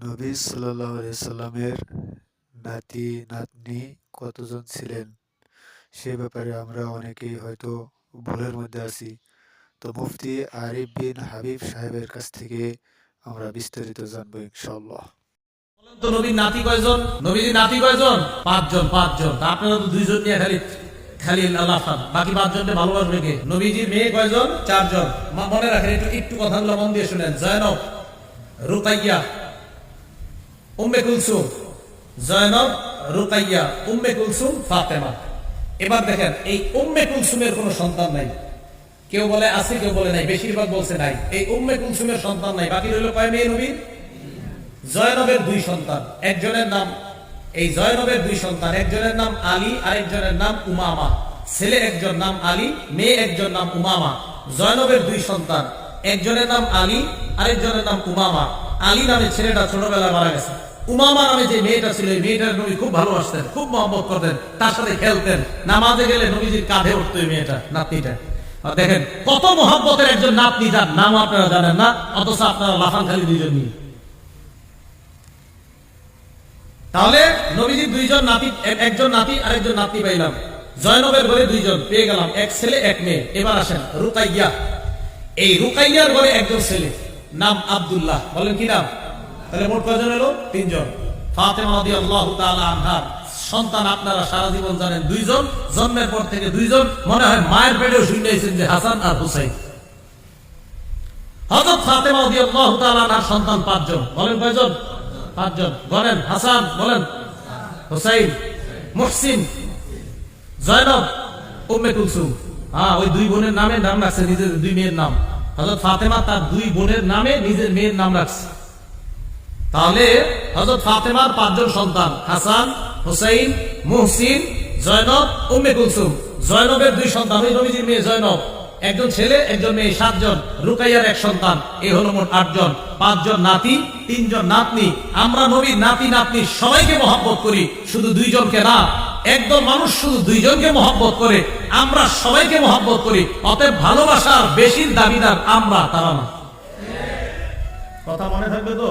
নবী সাল্লাল্লাহু আলাইহি সাল্লামের নাতি নাতনি কতজন ছিলেন সে ব্যাপারে আমরা অনেকেই হয়তো ভুলের মধ্যে আছি। তো মুফতি আরিফ বিন হাবিব সাহেবের কাছ থেকে আমরা বিস্তারিত জানবো ইনশাআল্লাহ। তো নবীর নাতি কয়জন? নবীজির নাতি কয়জন? পাঁচজন। তা আপনারা তো দুইজন নিয়ে খালি খালি আল্লাহ খান, বাকি পাঁচজনকে ভালোবাসবে কে? নবীজির মেয়ে কয়জন? চারজন। মনে রাখেন, একটু কথাগুলো মন দিয়ে শুনেন। জয়নব, রুকাইয়া, উম্মে কুলসুম। জয়নব, রুকাইয়া, উম্মে কুলসুম, ফাতেমা। এবার দেখেন, এই উম্মে কুলসুমের কোনো সন্তান নাই। কেউ বলে আছে, কেউ বলে নাই, বেশিরভাগ বলছে নাই। এই উম্মে কুলসুমের সন্তান নাই। বাকি রইল কয় মেয়ে নবীর? জয়নবের দুই সন্তান, একজনের নাম, এই জয়নবের দুই সন্তান, একজনের নাম আলী, আরেকজনের নাম উমামা। ছেলে একজন নাম আলী, মেয়ে একজন নাম উমামা। জয়নবের দুই সন্তান, একজনের নাম আলী, আরেকজনের নাম উমামা। আলী নামে ছেলেটা ছোটবেলায় মারা গেছে। উমামা নামে যে মেয়েটা ছিল, এই মেয়েটার নবী খুব ভালোবাসতেন, খুব মহব্বত করতেন, তার সাথে খেলতেন। নামাজে গেলে নবীজির কাঁধে উঠতো এই মেয়েটা, নাতনিটা। দেখেন কত মহব্বতের একজন নাতনি, যার নাম আপনারা জানেন না, অথচ আপনারা লাফান খালি দুইজন নিয়ে। তাহলে নবীজি দুইজন নাতি, একজন নাতি আর একজন নাতনি পাইলাম। জয়নবের ঘরে দুইজন পেয়ে গেলাম, এক ছেলে এক মেয়ে। এবার আসেন রুকাইয়া। এই রুকাইয়ার ঘরে একজন ছেলে, নাম আব্দুল্লাহ। বলেন কি নাম? তাহলে মোট কয়জন এলো? তিনজন। ফাতেমা রাদিয়াল্লাহু তাআলা আনহার সন্তান আপনারা সারা জীবন জানেন দুইজন, জন্মের পর থেকে দুইজন। মনে হয় মায়ের পেটেও শুনেছেন যে হাসান আর হুসাইন। হযরত ফাতেমা রাদিয়াল্লাহু তাআলা আনহার সন্তান পাঁচজন। বলেন কয়জন? পাঁচজন। বলেন হাসান, বলেন হুসাইন, মুহসিন, জয়নব, উম্মে কুলসুম। ওই দুই বোনের নামে নাম রাখছে নিজের দুই মেয়ের নাম। হযরত ফাতেমা তার দুই বোনের নামে নিজের মেয়ের নাম রাখছে। তাহলে হযরত ফাতেমার পাঁচজন সন্তান, হাসান, হুসাইন, মুহসিন, জয়নব, উম্মে কুলসুম। জয়নবের দুই সন্তান, ওই নবীজির মেয়ে জয়নব, একজন ছেলে একজন মেয়ে, সাতজন। রুকাইয়ার এক সন্তান, এই হলো মোট আটজন। পাঁচজন নাতি, তিনজন নাতনি। আমরা নবীর নাতি নাতনি সবাইকে মহব্বত করি, শুধু দুইজনকে না। একদল মানুষ শুধু দুইজনকে মহব্বত করে, আমরা সবাইকে মহব্বত করি। অতএব ভালোবাসার বেশির দাবিদার আমরা, তারা না। কথা মনে থাকবে তো?